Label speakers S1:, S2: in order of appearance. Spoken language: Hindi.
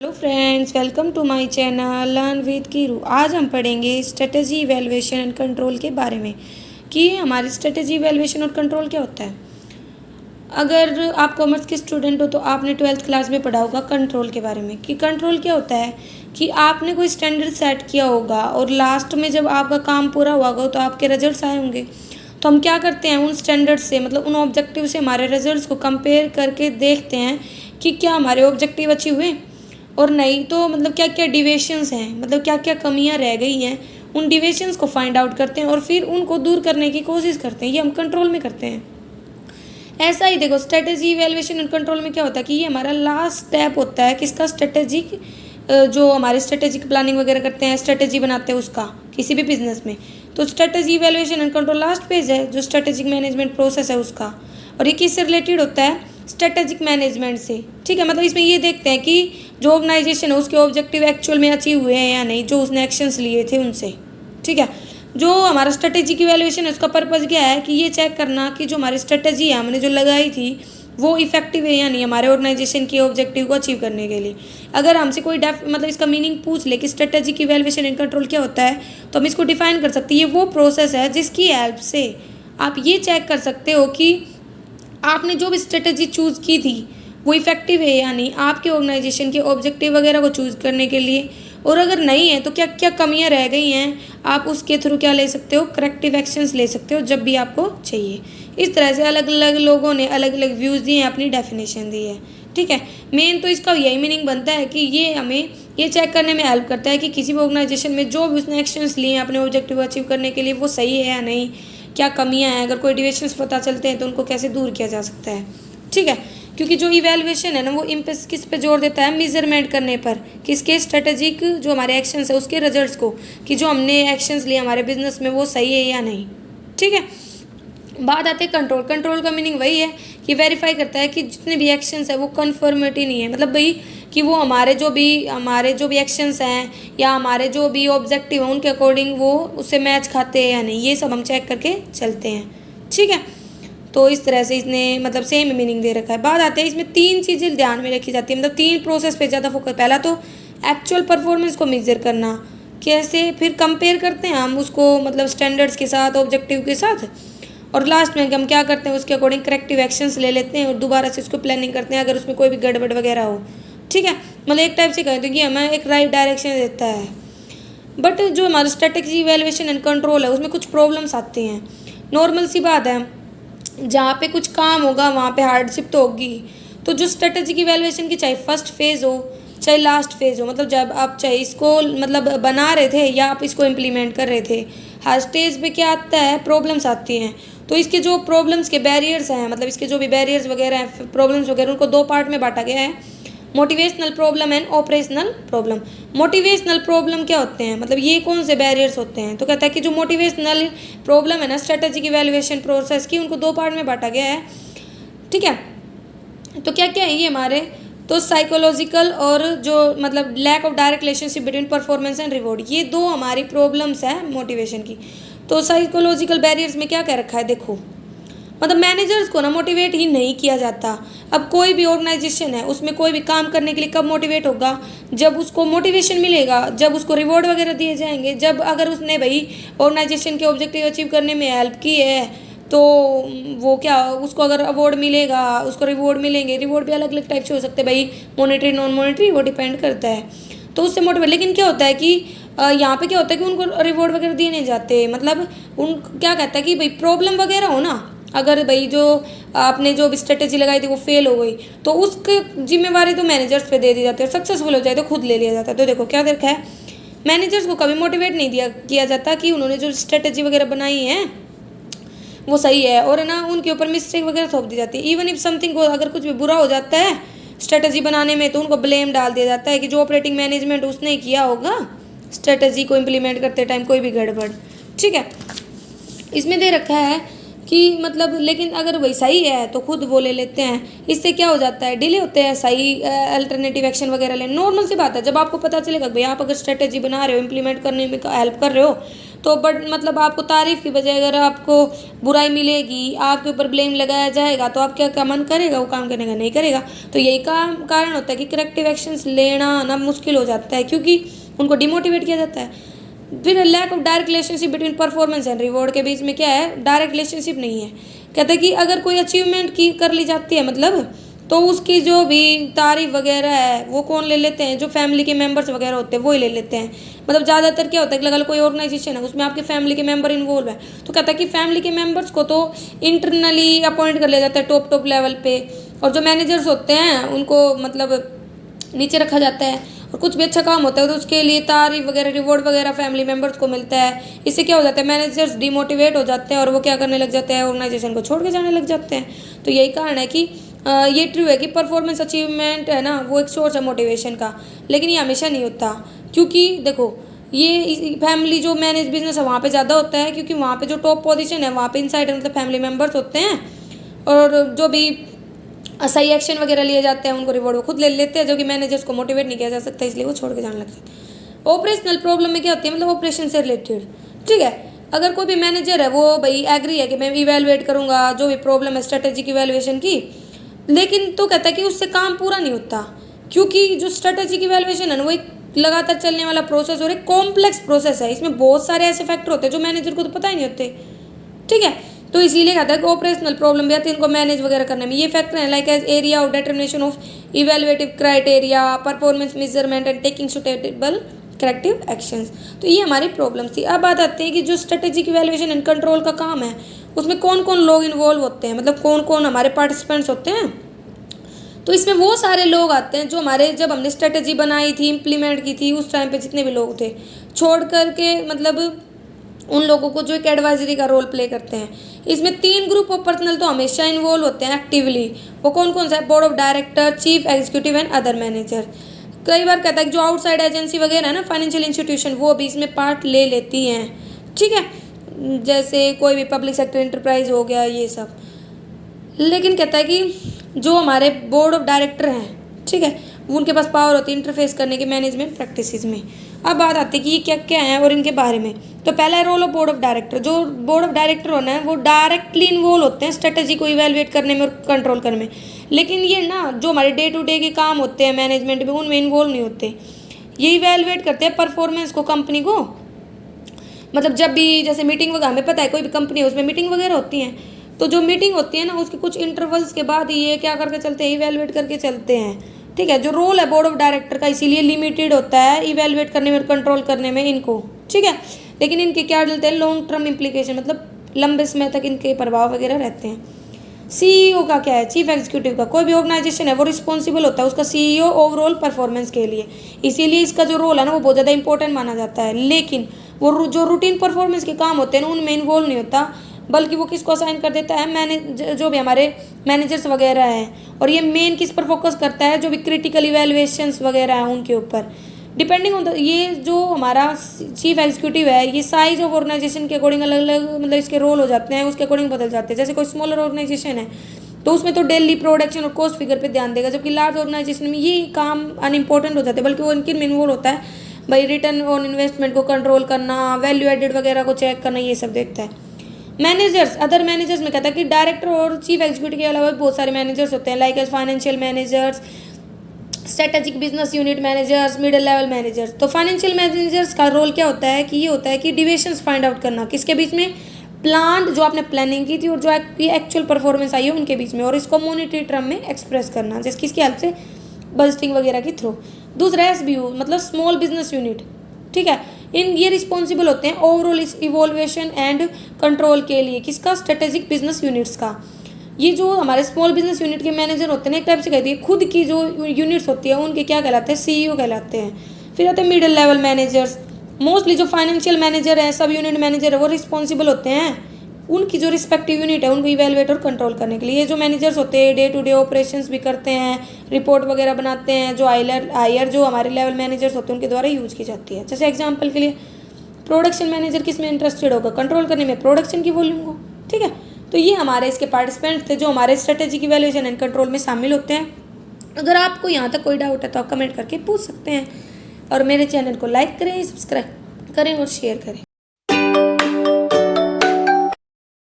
S1: Hello friends, welcome to my channel learn with Keeru. आज हम पढ़ेंगे स्ट्रेटजी इवैल्यूएशन एंड कंट्रोल के बारे में कि हमारी स्ट्रेटजी इवैल्यूएशन और कंट्रोल क्या होता है। अगर आप कॉमर्स के स्टूडेंट हो तो आपने 12th क्लास में पढ़ा होगा कंट्रोल के बारे में कि कंट्रोल क्या होता है कि आपने कोई स्टैंडर्ड सेट किया होगा और लास्ट में जब आपका काम पूरा हुआ होगा तो आपके रिजल्ट्स आए होंगे। तो हम क्या करते हैं, उन स्टैंडर्ड से मतलब उन ऑब्जेक्टिव से हमारे रिजल्ट्स को कंपेयर करके देखते हैं कि क्या हमारे ऑब्जेक्टिव अचीव हुए और नहीं तो मतलब क्या क्या डिविएशंस हैं, मतलब क्या क्या कमियां रह गई हैं, उन डिविएशंस को फाइंड आउट करते हैं और फिर उनको दूर करने की कोशिश करते हैं। ये हम कंट्रोल में करते हैं। ऐसा ही देखो, स्ट्रेटेजी इवैल्यूएशन एंड कंट्रोल में क्या होता है कि ये हमारा लास्ट स्टेप होता है किसका, स्ट्रेटेजिक, जो हमारे स्ट्रेटेजिक प्लानिंग वगैरह करते हैं, स्ट्रेटेजी बनाते हैं उसका किसी भी बिजनेस में। तो strategy evaluation and control last page है जो स्ट्रेटेजिक मैनेजमेंट प्रोसेस है उसका। और ये किससे रिलेटेड होता है, स्ट्रेटेजिक मैनेजमेंट से। ठीक है, मतलब इसमें ये देखते हैं कि जो ऑर्गेनाइजेशन है उसके ऑब्जेक्टिव एक्चुअल में अचीव हुए हैं या नहीं, जो उसने एक्शंस लिए थे उनसे। ठीक है, जो हमारा स्ट्रेटेजिक इवैल्यूएशन है उसका पर्पज़ क्या है कि ये चेक करना कि जो हमारी स्ट्रेटेजी है हमने जो लगाई थी वो इफेक्टिव है या नहीं हमारे ऑर्गेनाइजेशन के ऑब्जेक्टिव को अचीव करने के लिए। अगर हमसे कोई मतलब इसका मीनिंग पूछ ले कि स्ट्रेटेजिक इवैल्यूएशन एंड कंट्रोल क्या होता है तो हम इसको डिफाइन कर सकते हैं। ये वो प्रोसेस है जिसकी हेल्प से आप ये चेक कर सकते हो कि आपने जो भी स्ट्रेटजी चूज़ की थी वो इफेक्टिव है या नहीं आपके ऑर्गेनाइजेशन के ऑब्जेक्टिव वगैरह को चूज़ करने के लिए। और अगर नहीं है तो क्या क्या कमियां रह गई हैं, आप उसके थ्रू क्या ले सकते हो, करेक्टिव एक्शंस ले सकते हो जब भी आपको चाहिए। इस तरह से अलग अलग लोगों ने अलग अलग व्यूज़ दिए हैं, अपनी डेफिनेशन दी है। ठीक है, मेन तो इसका यही मीनिंग बनता है कि ये हमें ये चेक करने में हेल्प करता है कि किसी भी ऑर्गेनाइजेशन में जो भी उसने एक्शंस लिए हैं अपने ऑब्जेक्टिव अचीव करने के लिए वो सही है या नहीं, क्या कमियां हैं, अगर कोई डिविएशंस पता चलते हैं तो उनको कैसे दूर किया जा सकता है। ठीक है, क्योंकि जो इवैल्यूएशन है ना वो किस पे जोर देता है, मेजरमेंट करने पर, किसके, स्ट्रेटेजिक जो हमारे एक्शंस है उसके रिजल्ट्स को, कि जो हमने एक्शंस लिए हमारे बिजनेस में वो सही है या नहीं। ठीक है, बात आते हैं कंट्रोल। कंट्रोल का मीनिंग वही है कि वेरीफाई करता है कि जितने भी एक्शंस है वो कन्फर्मिटी नहीं है, मतलब भाई कि वो हमारे जो भी एक्शंस हैं या हमारे जो भी ऑब्जेक्टिव हैं उनके अकॉर्डिंग वो उससे मैच खाते हैं या नहीं, ये सब हम चेक करके चलते हैं। ठीक है, तो इस तरह से इसने मतलब सेम मीनिंग दे रखा है। बात आते हैं इसमें 3 चीज़ें ध्यान में रखी जाती है, मतलब 3 प्रोसेस पे ज़्यादा फोकस। पहला तो एक्चुअल परफॉर्मेंस को मेजर करना कैसे, फिर कंपेयर करते हैं हम उसको मतलब स्टैंडर्ड्स के साथ, ऑब्जेक्टिव के साथ, और लास्ट में हम क्या करते हैं उसके अकॉर्डिंग करेक्टिव एक्शंस ले लेते हैं और दोबारा से उसको प्लानिंग करते हैं अगर उसमें कोई भी गड़बड़ वगैरह हो। ठीक है, मतलब एक टाइप से कहते हैं कि हमें एक राइट डायरेक्शन देता है। बट जो हमारा स्ट्रेटेजी इवैल्यूएशन एंड कंट्रोल है उसमें कुछ प्रॉब्लम्स आती हैं। नॉर्मल सी बात है, जहाँ पे कुछ काम होगा वहाँ पे हार्डशिप तो होगी। तो जो स्ट्रेटेजिक इवैल्यूएशन की चाहे फर्स्ट फेज़ हो चाहे लास्ट फेज़ हो, मतलब जब आप चाहे इसको मतलब बना रहे थे या आप इसको इम्प्लीमेंट कर रहे थे, हर स्टेज पे क्या आता है, प्रॉब्लम्स आती हैं। तो इसके जो प्रॉब्लम्स के बैरियर्स हैं, मतलब इसके जो भी बैरियर्स वगैरह हैं, प्रॉब्लम्स वगैरह, उनको 2 पार्ट में बांटा गया है, motivational problem and operational problem. Motivational problem क्या होते हैं, मतलब ये कौन से बैरियर्स होते हैं, तो कहता है कि जो मोटिवेशनल प्रॉब्लम है ना स्ट्रेटेजिक इवैल्यूएशन प्रोसेस की, उनको 2 पार्ट में बांटा गया है। ठीक है, तो क्या क्या है ये हमारे, तो साइकोलॉजिकल और जो मतलब lack of direct relationship between performance and reward, ये 2 हमारी प्रॉब्लम्स हैं मोटिवेशन की। तो साइकोलॉजिकल बैरियर्स में क्या कह रखा है, देखो मतलब मैनेजर्स को ना मोटिवेट ही नहीं किया जाता। अब कोई भी ऑर्गेनाइजेशन है उसमें कोई भी काम करने के लिए कब मोटिवेट होगा, जब उसको मोटिवेशन मिलेगा, जब उसको रिवॉर्ड वगैरह दिए जाएंगे, जब अगर उसने भाई ऑर्गेनाइजेशन के ऑब्जेक्टिव अचीव करने में हेल्प की है तो वो क्या, उसको अगर अवार्ड मिलेगा, उसको रिवॉर्ड मिलेंगे। रिवॉर्ड भी अलग अलग टाइप से हो सकते हैं भाई, मॉनेटरी नॉन मॉनेटरी, वो डिपेंड करता है। तो उससे मोटिवेट, लेकिन क्या होता है कि यहाँ पे क्या होता है कि उनको रिवॉर्ड वगैरह दिए नहीं जाते। मतलब उन क्या कहता है कि भाई प्रॉब्लम वगैरह हो ना, अगर भाई जो आपने जो भी स्ट्रेटेजी लगाई थी वो फेल हो गई तो उसकी जिम्मेवारी तो मैनेजर्स पे दे दी जाती है, और सक्सेसफुल हो जाए तो खुद ले लिया जाता है। तो देखो क्या देखा है, मैनेजर्स को कभी मोटिवेट नहीं किया जाता कि उन्होंने जो स्ट्रेटेजी वगैरह बनाई है वो सही है, और ना उनके ऊपर मिस्टेक वगैरह थोप दी जाती है। इवन इफ समथिंग को अगर कुछ भी बुरा हो जाता है स्ट्रेटेजी बनाने में तो उनको ब्लेम डाल दिया जाता है कि जो ऑपरेटिंग मैनेजमेंट उसने किया होगा स्ट्रेटेजी को इम्प्लीमेंट करते टाइम कोई भी गड़बड़। ठीक है, इसमें दे रखा है कि मतलब, लेकिन अगर वही सही है तो खुद वो ले लेते हैं, इससे क्या हो जाता है, डिले होते हैं सही अल्टरनेटिव एक्शन वगैरह लेने। नॉर्मल सी बात है, जब आपको पता चलेगा भाई आप अगर स्ट्रेटेजी बना रहे हो, इम्प्लीमेंट करने में हेल्प कर रहे हो, तो बट मतलब आपको तारीफ़ की बजाय अगर आपको बुराई मिलेगी, आपके ऊपर ब्लेम लगाया जाएगा, तो आप क्या मन करेगा वो काम करने का, नहीं करेगा। तो यही कारण होता है कि करेक्टिव एक्शंस लेना ना मुश्किल हो जाता है, क्योंकि उनको डिमोटिवेट किया जाता है। फिर lack of direct relationship between performance and reward के बीच में क्या है, डायरेक्ट रिलेशनशिप नहीं है। कहते हैं कि अगर कोई अचीवमेंट की कर ली जाती है मतलब, तो उसकी जो भी तारीफ वगैरह है वो कौन ले लेते हैं, जो फैमिली के मेंबर्स वगैरह होते हैं वो ही ले लेते हैं। मतलब ज़्यादातर क्या होता है कि लगा लो कोई ऑर्गेनाइजेशन है, उसमें आपके फैमिली के मेंबर इन्वॉल्व है, तो कहता है कि फैमिली के मेंबर्स को तो इंटरनली अपॉइंट कर लिया जाता है टॉप लेवल पे, और जो मैनेजर्स होते हैं उनको मतलब नीचे रखा जाता है। और कुछ भी अच्छा काम होता है तो उसके लिए तारीफ वगैरह, रिवॉर्ड वगैरह फैमिली मेंबर्स को मिलता है। इससे क्या हो जाता है, मैनेजर्स डिमोटिवेट हो जाते हैं और वो क्या करने लग जाते हैं, ऑर्गेनाइजेशन को छोड़ के जाने लग जाते हैं। तो यही कारण है कि ये ट्रू है कि परफॉर्मेंस अचीवमेंट है ना, वो एक सोर्स है मोटिवेशन का, लेकिन ये हमेशा नहीं होता। क्योंकि देखो, ये फैमिली जो मैनेज बिजनेस है वहाँ पे ज़्यादा होता है, क्योंकि वहाँ पे जो टॉप पोजीशन है वहाँ पे इनसाइडर मतलब फैमिली मेंबर्स होते हैं, और जो भी सही एक्शन वगैरह लिए जाते हैं उनको रिवॉर्ड वो खुद ले लेते हैं, जो कि मैनेजर्स को मोटिवेट नहीं किया जा सकता, इसलिए वो छोड़ के जाने लगते हैं। ऑपरेशनल प्रॉब्लम में क्या होती है, मतलब ऑपरेशन से रिलेटेड, ठीक है। अगर कोई भी मैनेजर है वो भाई एग्री है कि मैं इवेलुएट करूँगा जो भी प्रॉब्लम है स्ट्रेटेजिक इवेलुएशन की, लेकिन तो कहता है कि उससे काम पूरा नहीं होता, क्योंकि जो स्ट्रेटेजिक इवेलुएशन है ना वो एक लगातार चलने वाला प्रोसेस और एक कॉम्प्लेक्स प्रोसेस है। इसमें बहुत सारे ऐसे फैक्टर होते हैं जो मैनेजर को तो पता ही नहीं होते, ठीक है। तो इसीलिए कहता है कि ऑपरेशनल प्रॉब्लम भी आती है इनको मैनेज वगैरह करने में। ये फैक्टर है like as area of determination of evaluative criteria, performance measurement and taking suitable corrective actions. तो ये हमारी प्रॉब्लम्स थी। अब बात आती है कि जो स्ट्रेटेजिक इवेलुएशन एंड कंट्रोल का काम है उसमें कौन कौन लोग इन्वॉल्व होते हैं, मतलब कौन कौन हमारे पार्टिसिपेंट्स होते हैं। तो इसमें वो सारे लोग आते हैं जो हमारे जब हमने स्ट्रेटेजी बनाई थी, इम्प्लीमेंट की थी, उस टाइम पे जितने भी लोग थे, छोड़ करके मतलब उन लोगों को जो एक एडवाइजरी का रोल प्ले करते हैं। इसमें 3 ग्रुप ऑफ पर्सनल तो हमेशा इन्वॉल्व होते हैं एक्टिवली। वो कौन कौन सा है, board of director, chief executive and other manager. कई बार कहता है कि जो आउटसाइड एजेंसी वगैरह है ना, फाइनेंशियल इंस्टीट्यूशन, वो भी इसमें पार्ट ले लेती हैं, ठीक है, जैसे कोई भी पब्लिक सेक्टर इंटरप्राइज हो गया, ये सब। लेकिन कहता है कि जो हमारे बोर्ड ऑफ डायरेक्टर हैं, ठीक है, उनके पास पावर होती है इंटरफेस करने की मैनेजमेंट प्रैक्टिसेस में। अब बात आती है कि ये क्या क्या है और इनके बारे में। तो पहला है role of board of director. जो बोर्ड ऑफ डायरेक्टर होना है वो डायरेक्टली इन्वॉल्व होते हैं स्ट्रेटेजी को इवेलुएट करने में और कंट्रोल करने में, लेकिन ये ना जो हमारे डे टू डे के काम होते हैं मैनेजमेंट में उनमें इन्वॉल्व नहीं होते। ये इवेलुएट करते हैं परफॉर्मेंस को, कंपनी को। मतलब जब भी जैसे मीटिंग वगैरह, हमें पता है कोई भी कंपनी है उसमें मीटिंग वगैरह होती हैं, तो जो मीटिंग होती है ना उसके कुछ इंटरवल्स के बाद ये क्या करके चलते हैं, इवेलुएट करके चलते हैं, ठीक है। जो रोल है बोर्ड ऑफ डायरेक्टर का इसीलिए लिमिटेड होता है इवेलुएट करने में और कंट्रोल करने में इनको, ठीक है। लेकिन इनके क्या डलते हैं, लॉन्ग टर्म इम्प्लीकेशन, मतलब लंबे समय तक इनके प्रभाव वगैरह रहते हैं। सीईओ का क्या है, चीफ एग्जीक्यूटिव का, कोई भी ऑर्गेनाइजेशन है वो रिस्पॉन्सिबल होता है उसका सीईओ ओवरऑल परफॉर्मेंस के लिए, इसीलिए इसका जो रोल है ना वो बहुत ज़्यादा इंपॉर्टेंट माना जाता है। लेकिन वो जो रूटीन परफॉर्मेंस के काम होते हैं ना उनमें इन्वॉल्व नहीं होता, बल्कि वो किसको असाइन कर देता है, जो भी हमारे मैनेजर्स वगैरह हैं। और ये मेन किस पर फोकस करता है, जो भी क्रिटिकल इवेलुएशंस वगैरह हैं उनके ऊपर डिपेंडिंग ऑन द, ये जो हमारा चीफ एग्जीक्यूटिव है ये साइज ऑफ ऑर्गेनाइजेशन के अकॉर्डिंग अलग अलग मतलब इसके रोल हो जाते हैं, उसके अकॉर्डिंग बदल जाते हैं। जैसे कोई स्मॉलर ऑर्गेनाइजेशन है तो उसमें तो डेली प्रोडक्शन और कॉस्ट फिगर पे ध्यान देगा, जबकि लार्ज ऑर्गेनाइजेशन में ये काम अनइम्पोर्टेंट हो जाते हैं, बल्कि वो इनके में इन्वॉल्व होता है भाई रिटर्न ऑन इन्वेस्टमेंट को कंट्रोल करना, वैल्यू एडेड वगैरह को चेक करना, ये सब देखता है। मैनेजर्स, अदर मैनेजर्स में कहता है कि डायरेक्टर और चीफ एग्जीक्यूटिव के अलावा बहुत सारे मैनेजर्स होते हैं like as financial managers, strategic business unit managers, middle level managers. तो फाइनेंशियल मैनेजर्स का रोल क्या होता है कि ये होता है कि डिविएशंस फाइंड आउट करना, किसके बीच में, प्लान जो आपने प्लानिंग की थी और जो एक्चुअल परफॉर्मेंस आई है उनके बीच में, और इसको मॉनिटरी टर्म में एक्सप्रेस करना जैसे किसकी हेल्प से, बजटिंग वगैरह के थ्रू। दूसरा एसबीयू मतलब स्मॉल बिजनेस यूनिट, ठीक है, ये रिस्पॉन्सिबल होते हैं ओवरऑल इवोल्वेशन एंड कंट्रोल के लिए, किसका, स्ट्रेटेजिक बिजनेस यूनिट्स का। ये जो हमारे स्मॉल बिजनेस यूनिट के मैनेजर होते हैं एक टाइप से कहती है खुद की जो यूनिट्स होती है उनके क्या कहलाते हैं, सीईओ कहलाते हैं। फिर आते हैं मिडिल लेवल मैनेजर्स, मोस्टली जो फाइनेंशियल मैनेजर है, सब यूनिट मैनेजर है, वो रिस्पॉन्सिबल होते हैं उनकी जो रिस्पेक्टिव यूनिट है उनको इवेलुएट और कंट्रोल करने के लिए। ये जो मैनेजर्स होते हैं डे टू डे ऑपरेशंस भी करते हैं, रिपोर्ट वगैरह बनाते हैं, जो हायर जो हमारे लेवल मैनेजर्स होते हैं उनके द्वारा यूज की जाती है। जैसे एग्जांपल के लिए प्रोडक्शन मैनेजर किस में इंटरेस्टेड होगा, कंट्रोल करने में प्रोडक्शन की वॉल्यूम को, ठीक है। तो ये हमारे इसके पार्टिसिपेंट थे जो हमारे स्ट्रेटेजिक इवैल्यूएशन एंड कंट्रोल में शामिल होते हैं। अगर आपको यहाँ तक कोई डाउट है तो आप कमेंट करके पूछ सकते हैं और मेरे चैनल को लाइक करें, सब्सक्राइब करें और शेयर करें।